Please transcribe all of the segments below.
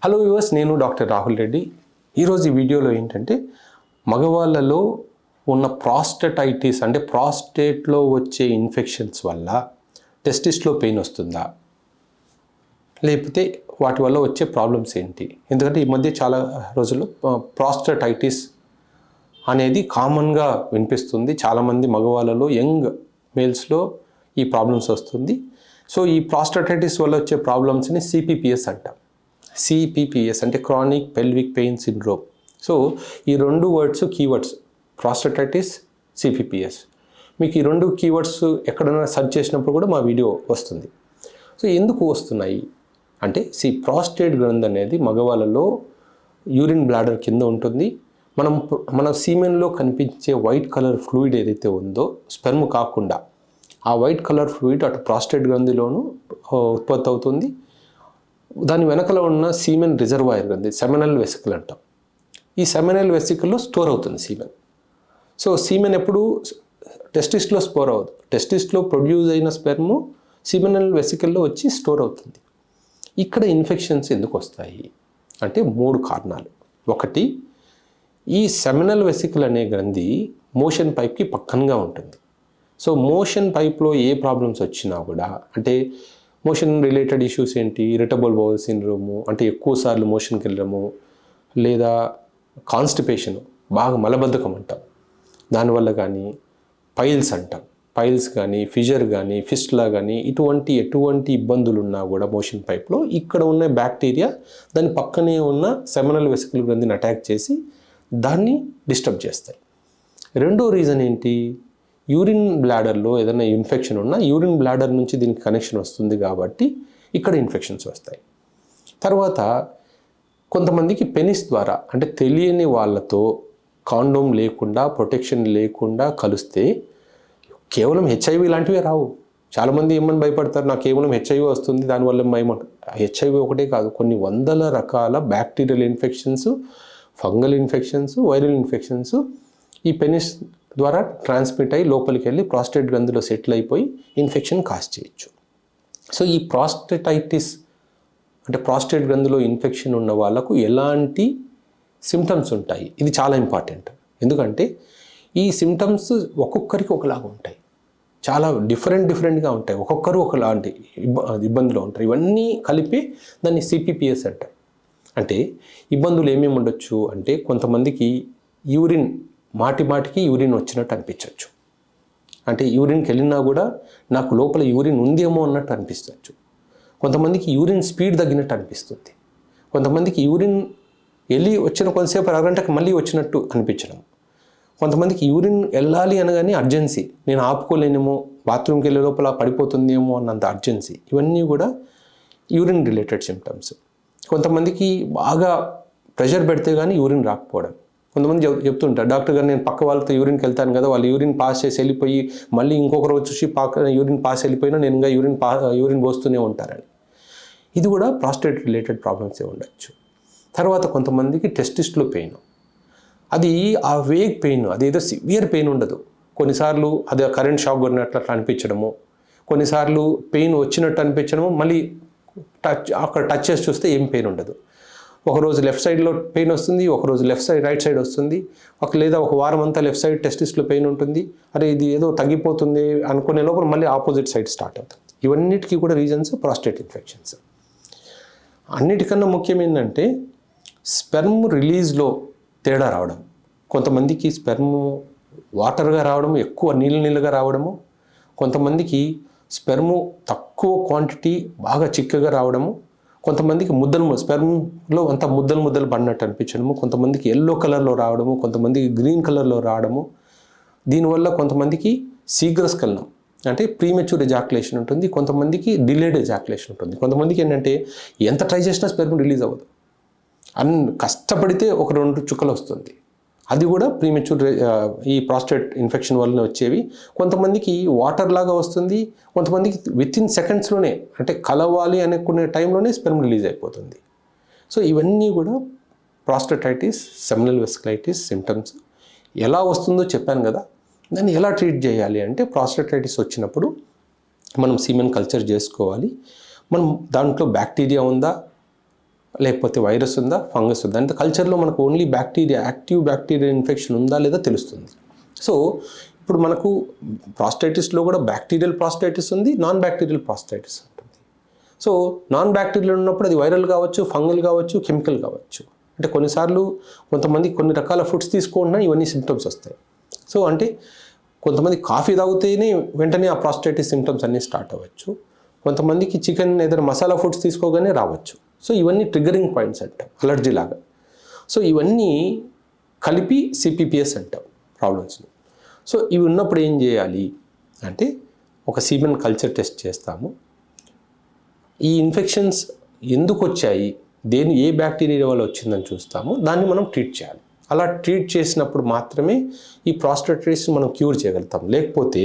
Hello viewers, నేను doctor Rahul Reddy. ఈరోజు ఈ వీడియోలో ఏంటంటే మగవాళ్ళలో ఉన్న ప్రాస్టటైటిస్ అంటే ప్రాస్టేట్లో వచ్చే ఇన్ఫెక్షన్స్ వల్ల టెస్టిస్లో పెయిన్ వస్తుందా, లేకపోతే వాటి వల్ల వచ్చే ప్రాబ్లమ్స్ ఏంటి? ఎందుకంటే ఈ మధ్య చాలా రోజుల్లో ప్రాస్టటైటిస్ అనేది కామన్గా వినిపిస్తుంది. చాలామంది మగవాళ్ళలో యంగ్ మేల్స్లో ఈ ప్రాబ్లమ్స్ వస్తుంది. సో ఈ ప్రాస్టటైటిస్ వల్ల వచ్చే ప్రాబ్లమ్స్ని సిపిపిఎస్ అంటాం. సిపిపిఎస్ అంటే chronic pelvic pain syndrome. So ఈ రెండు వర్డ్స్ కీవర్డ్స్, ప్రాస్టటైటిస్, సిపిపిఎస్. మీకు ఈ రెండు కీవర్డ్స్ ఎక్కడైనా సెర్చ్ చేసినప్పుడు కూడా మా వీడియో వస్తుంది. సో ఎందుకు వస్తున్నాయి అంటే, ప్రాస్టేట్ గ్రంథి అనేది మగవాళ్ళలో యూరిన్ బ్లాడర్ కింద ఉంటుంది. మన సీమెన్లో కనిపించే వైట్ కలర్ ఫ్లూయిడ్ ఏదైతే ఉందో, స్పెర్మ్ కాకుండా ఆ వైట్ కలర్ ఫ్లూయిడ్ అటు ప్రాస్టేట్ గ్రంథిలోనూ ఉత్పత్తి అవుతుంది. దాని వెనకలో ఉన్న సీమెన్ రిజర్వాయర్ గ్రంథి, సెమినల్ వెసికల్ అంటాం. ఈ సెమినల్ వెసికల్లో స్టోర్ అవుతుంది సీమెన్. సో సీమెన్ ఎప్పుడు టెస్టిస్లో స్టోర్ అవ్వదు. టెస్టిస్లో ప్రొడ్యూస్ అయిన స్పెర్మ్ సీమెనల్ వెసికల్లో వచ్చి స్టోర్ అవుతుంది. ఇక్కడ ఇన్ఫెక్షన్స్ ఎందుకు వస్తాయి అంటే 3 కారణాలు. ఒకటి, ఈ సెమినల్ వెసికల్ అనే గ్రంథి మోషన్ పైప్కి పక్కనగా ఉంటుంది. సో మోషన్ పైప్లో ఏ ప్రాబ్లమ్స్ వచ్చినా కూడా, అంటే మోషన్ రిలేటెడ్ ఇష్యూస్ ఏంటి, ఇరిటబుల్ బౌల్ సిండ్రోము అంటే ఎక్కువసార్లు మోషన్కి వెళ్ళడము, లేదా కాన్స్టిపేషన్, బాగా మలబద్ధకం అంటాం, దానివల్ల కానీ పైల్స్ అంటాం, పైల్స్ కానీ ఫిజర్ కానీ ఫిస్టులా కానీ ఎటువంటి ఇబ్బందులు ఉన్నా కూడా మోషన్ పైప్లో ఇక్కడ ఉన్న బ్యాక్టీరియా దాని పక్కనే ఉన్న సెమినల్ వెసికల్ గ్రంథిని అటాక్ చేసి దాన్ని డిస్టర్బ్ చేస్తాయి. రెండో రీజన్ ఏంటి, యూరిన్ బ్లాడర్లో ఏదైనా ఇన్ఫెక్షన్ ఉన్నా యూరిన్ బ్లాడర్ నుంచి దీనికి కనెక్షన్ వస్తుంది కాబట్టి ఇక్కడ ఇన్ఫెక్షన్స్ వస్తాయి. తర్వాత కొంతమందికి పెనిస్ ద్వారా, అంటే తెలియని వాళ్ళతో కాండోమ్ లేకుండా, ప్రొటెక్షన్ లేకుండా కలిస్తే కేవలం హెచ్ఐవి లాంటివే రావు. చాలామంది ఏమని భయపడతారు, నాకు కేవలం హెచ్ఐవి వస్తుంది దానివల్ల హెచ్ఐవి ఒకటే కాదు, కొన్ని వందల రకాల bacterial infections, fungal infections, viral infections ఈ పెనిస్ ద్వారా ట్రాన్స్మిట్ అయ్యి లోపలికి వెళ్ళి ప్రాస్టేట్ గ్రంథిలో సెటిల్ అయిపోయి ఇన్ఫెక్షన్ కాజ్ చేయొచ్చు. సో ఈ ప్రాస్టటైటిస్ అంటే ప్రాస్టేట్ గ్రంథిలో ఇన్ఫెక్షన్ ఉన్న వాళ్ళకు ఎలాంటి సిమ్టమ్స్ ఉంటాయి, ఇది చాలా ఇంపార్టెంట్. ఎందుకంటే ఈ సిమ్టమ్స్ ఒక్కొక్కరికి ఒకలాగా ఉంటాయి, చాలా డిఫరెంట్గా ఉంటాయి, ఒక్కొక్కరు ఒకలాంటి ఇబ్బందులు ఉంటాయి. ఇవన్నీ కలిపి దాన్ని సిపిపిఎస్ అంటారు. అంటే ఇబ్బందులు ఏమేమి ఉండొచ్చు అంటే, కొంతమందికి యూరిన్ మాటికి యూరిన్ వచ్చినట్టు అనిపించవచ్చు. అంటే యూరిన్కి వెళ్ళినా కూడా నాకు లోపల యూరిన్ ఉందేమో అన్నట్టు అనిపించవచ్చు. కొంతమందికి యూరిన్ స్పీడ్ తగ్గినట్టు అనిపిస్తుంది. కొంతమందికి యూరిన్ వెళ్ళి వచ్చిన కొంతసేపు అరగంటకు మళ్ళీ వచ్చినట్టు అనిపించడం. కొంతమందికి యూరిన్ వెళ్ళాలి అనగానే అర్జెన్సీ, నేను ఆపుకోలేనేమో, బాత్రూమ్కి వెళ్ళే లోపల పడిపోతుందేమో అన్నంత అర్జెన్సీ. ఇవన్నీ కూడా యూరిన్ రిలేటెడ్ సిమ్టమ్స్. కొంతమందికి బాగా ప్రెషర్ పెడితే కానీ యూరిన్ రాకపోవడం. కొంతమంది చెప్తుంటారు, డాక్టర్ గారు నేను పక్క వాళ్ళతో యూరిన్కి వెళ్తాను కదా, వాళ్ళు యూరిన్ పాస్ చేసి వెళ్ళిపోయి మళ్ళీ ఇంకొక రోజు చూసి యూరిన్ పాస్ వెళ్ళిపోయినా నేను ఇంకా యూరిన్ పోస్తూనే ఉంటారని. ఇది కూడా ప్రాస్టేట్ రిలేటెడ్ ప్రాబ్లమ్సే ఉండొచ్చు. తర్వాత కొంతమందికి టెస్టిస్లో పెయిన్, అది ఆ వేగ్ పెయిన్, అదేదో సివియర్ పెయిన్ ఉండదు. కొన్నిసార్లు అది కరెంట్ షాక్ కొట్టినట్లు అట్లా అనిపించడము, కొన్నిసార్లు పెయిన్ వచ్చినట్టు అనిపించడము, మళ్ళీ అక్కడ టచ్ చేసి చూస్తే ఏం పెయిన్ ఉండదు. ఒకరోజు లెఫ్ట్ సైడ్లో పెయిన్ వస్తుంది, ఒకరోజు రైట్ సైడ్ వస్తుంది, లేదా ఒక వారం అంతా లెఫ్ట్ సైడ్ టెస్టిస్లో పెయిన్ ఉంటుంది. అరే ఇది ఏదో తగ్గిపోతుంది అనుకునే లోపల మళ్ళీ ఆపోజిట్ సైడ్ స్టార్ట్ అవుతుంది. ఇవన్నిటికీ కూడా రీజన్స్ ప్రాస్టేట్ ఇన్ఫెక్షన్స్. అన్నిటికన్నా ముఖ్యం ఏంటంటే స్పెర్మ్ రిలీజ్లో తేడా రావడం. కొంతమందికి స్పెర్మ్ వాటర్గా రావడము, ఎక్కువ నీళ్ళగా రావడము, కొంతమందికి స్పెర్మ్ తక్కువ క్వాంటిటీ బాగా చిక్కగా రావడము, కొంతమందికి స్పెర్మ్లో అంతా ముద్దలు పడినట్టు అనిపించడము, కొంతమందికి ఎల్లో కలర్లో రావడము, కొంతమందికి గ్రీన్ కలర్లో రావడము. దీనివల్ల కొంతమందికి శీఘ్రస్ఖలనం అంటే ప్రీమెచ్యూర్ ఎజాక్యులేషన్ ఉంటుంది, కొంతమందికి డిలేడ్ ఎజాక్యులేషన్ ఉంటుంది. కొంతమందికి ఏంటంటే ఎంత ట్రై చేసినా స్పెర్మ్ రిలీజ్ అవ్వదు, కష్టపడితే ఒక 2 చుక్కలు వస్తుంది, అది కూడా ప్రీమెచ్యూర్ ఈ ప్రాస్టేట్ ఇన్ఫెక్షన్ వల్లనే వచ్చేవి. కొంతమందికి వాటర్ లాగా వస్తుంది, కొంతమందికి వితిన్ సెకండ్స్లోనే అంటే కలవాలి అనుకునే టైంలోనే స్పెర్మ్ రిలీజ్ అయిపోతుంది. సో ఇవన్నీ కూడా ప్రాస్టటైటిస్, సెమినల్ వెసికలైటిస్ సిమ్టమ్స్. ఎలా వస్తుందో చెప్పాను కదా, దాన్ని ఎలా ట్రీట్ చేయాలి అంటే, ప్రాస్టటైటిస్ వచ్చినప్పుడు మనం సీమెన్ కల్చర్ చేసుకోవాలి. మనం దాంట్లో బ్యాక్టీరియా ఉందా, లేకపోతే వైరస్ ఉందా, ఫంగస్ ఉందా, అంటే కల్చర్లో మనకు only bacteria, active bacteria infection ఉందా లేదా తెలుస్తుంది. సో ఇప్పుడు మనకు ప్రాస్టైటిస్లో కూడా బ్యాక్టీరియల్ ప్రాస్టైటిస్ ఉంది, నాన్ బ్యాక్టీరియల్ ప్రాస్టైటిస్ ఉంటుంది. సో నాన్ బ్యాక్టీరియల్ ఉన్నప్పుడు అది వైరల్ కావచ్చు, ఫంగల్ కావచ్చు, కెమికల్ కావచ్చు. అంటే కొన్నిసార్లు కొంతమంది కొన్ని రకాల ఫుడ్స్ తీసుకుంటున్నా ఇవన్నీ సిమ్టమ్స్ వస్తాయి. సో అంటే కొంతమంది కాఫీ తాగితేనే వెంటనే ఆ ప్రాస్టైటిస్ సిమ్టమ్స్ అన్నీ స్టార్ట్ అవ్వచ్చు. కొంతమందికి చికెన్ ఏదైనా మసాలా ఫుడ్స్ తీసుకోగానే రావచ్చు. సో ఇవన్నీ ట్రిగరింగ్ పాయింట్స్ అంటాం, అలర్జీ లాగా. సో ఇవన్నీ కలిపి సిపిపిఎస్ అంటాం ప్రాబ్లమ్స్ని. సో ఇవి ఉన్నప్పుడు ఏం చేయాలి అంటే ఒక సీమెన్ కల్చర్ టెస్ట్ చేస్తాము. ఈ ఇన్ఫెక్షన్స్ ఎందుకు వచ్చాయి, ఏ బ్యాక్టీరియా వల్ల వచ్చిందని చూస్తాము. దాన్ని మనం ట్రీట్ చేయాలి. అలా ట్రీట్ చేసినప్పుడు మాత్రమే ఈ ప్రాస్టైటిస్ మనం క్యూర్ చేయగలుగుతాం. లేకపోతే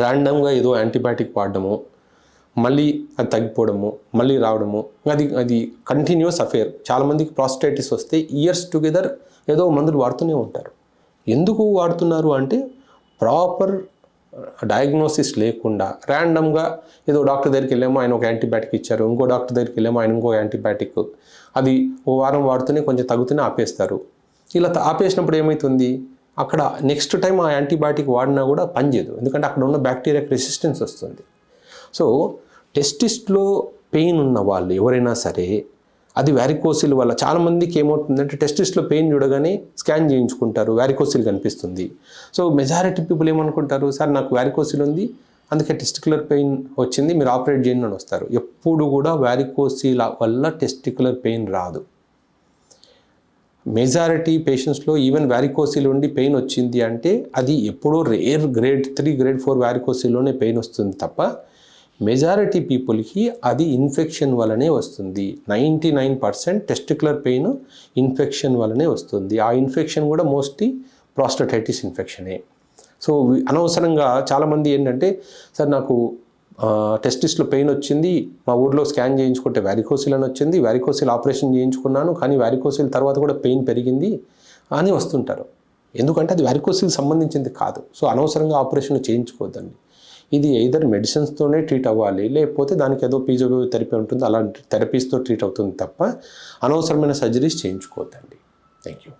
ర్యాండమ్గా ఏదో యాంటీబయాటిక్ వాడడము, మళ్ళీ అది తగ్గిపోవడము, మళ్ళీ రావడము, అది కంటిన్యూస్ అఫేర్. చాలామందికి ప్రాస్టైటిస్ వస్తే ఇయర్స్ టుగెదర్ ఏదో మందులు వాడుతూనే ఉంటారు. ఎందుకు వాడుతున్నారు అంటే ప్రాపర్ డయాగ్నోసిస్ లేకుండా ర్యాండమ్గా ఏదో డాక్టర్ దగ్గరికి వెళ్ళామో ఆయన ఒక యాంటీబయాటిక్ ఇచ్చారు, ఇంకో డాక్టర్ దగ్గరికి వెళ్ళామో ఆయన ఇంకో యాంటీబయాటిక్, అది ఓ వారం వాడుతూనే కొంచెం తగ్గుతూనే ఆపేస్తారు. ఇలా ఆపేసినప్పుడు ఏమవుతుంది, అక్కడ నెక్స్ట్ టైం ఆ యాంటీబయాటిక్ వాడినా కూడా పనిచేయదు, ఎందుకంటే అక్కడ ఉన్న బ్యాక్టీరియాకి రెసిస్టెన్స్ వస్తుంది. సో టెస్టిస్లో పెయిన్ ఉన్న వాళ్ళు ఎవరైనా సరే, అది వ్యారికోసిల్ వల్ల, చాలామందికి ఏమవుతుందంటే టెస్టిస్లో పెయిన్ చూడగానే స్కాన్ చేయించుకుంటారు, వ్యారికోసిల్ కనిపిస్తుంది. సో మెజారిటీ పీపుల్ ఏమనుకుంటారు, సార్ నాకు వ్యారికోసిల్ ఉంది అందుకే టెస్టిక్యులర్ పెయిన్ వచ్చింది మీరు ఆపరేట్ చేయండి అని వస్తారు. ఎప్పుడు కూడా వ్యారికోసిల్ వల్ల టెస్టిక్యులర్ పెయిన్ రాదు. మెజారిటీ పేషెంట్స్లో ఈవెన్ వ్యారికోసిల్ ఉండి పెయిన్ వచ్చింది అంటే అది ఎప్పుడో రేర్ గ్రేడ్ 3, గ్రేడ్ 4 వ్యారికోసిల్లోనే పెయిన్ వస్తుంది తప్ప మెజారిటీ పీపుల్కి అది ఇన్ఫెక్షన్ వల్లనే వస్తుంది. 99% టెస్టిక్యులర్ పెయిన్ ఇన్ఫెక్షన్ వల్లనే వస్తుంది. ఆ ఇన్ఫెక్షన్ కూడా మోస్ట్లీ ప్రాస్టైటిస్ ఇన్ఫెక్షనే. సో అనవసరంగా చాలామంది ఏంటంటే, సార్ నాకు టెస్టిస్లో పెయిన్ వచ్చింది, మా ఊర్లో స్కాన్ చేయించుకుంటే వ్యారికోసిల్ అని వచ్చింది, వ్యారికోసిల్ ఆపరేషన్ చేయించుకున్నాను కానీ వ్యారికోసిల్ తర్వాత కూడా పెయిన్ పెరిగింది అని వస్తుంటారు. ఎందుకంటే అది వ్యారికోసిల్ సంబంధించింది కాదు. సో అనవసరంగా ఆపరేషన్ చేయించుకోవద్దండి. ఇది ఎయిదర్ మెడిసిన్స్తోనే ట్రీట్ అవ్వాలి, లేకపోతే దానికి ఏదో ఫిజియోథెరపీ థెరపీ ఉంటుంది, అలాంటి థెరపీస్తో ట్రీట్ అవుతుంది తప్ప అనవసరమైన సర్జరీస్ చేయించుకోవద్దండి. Thank you.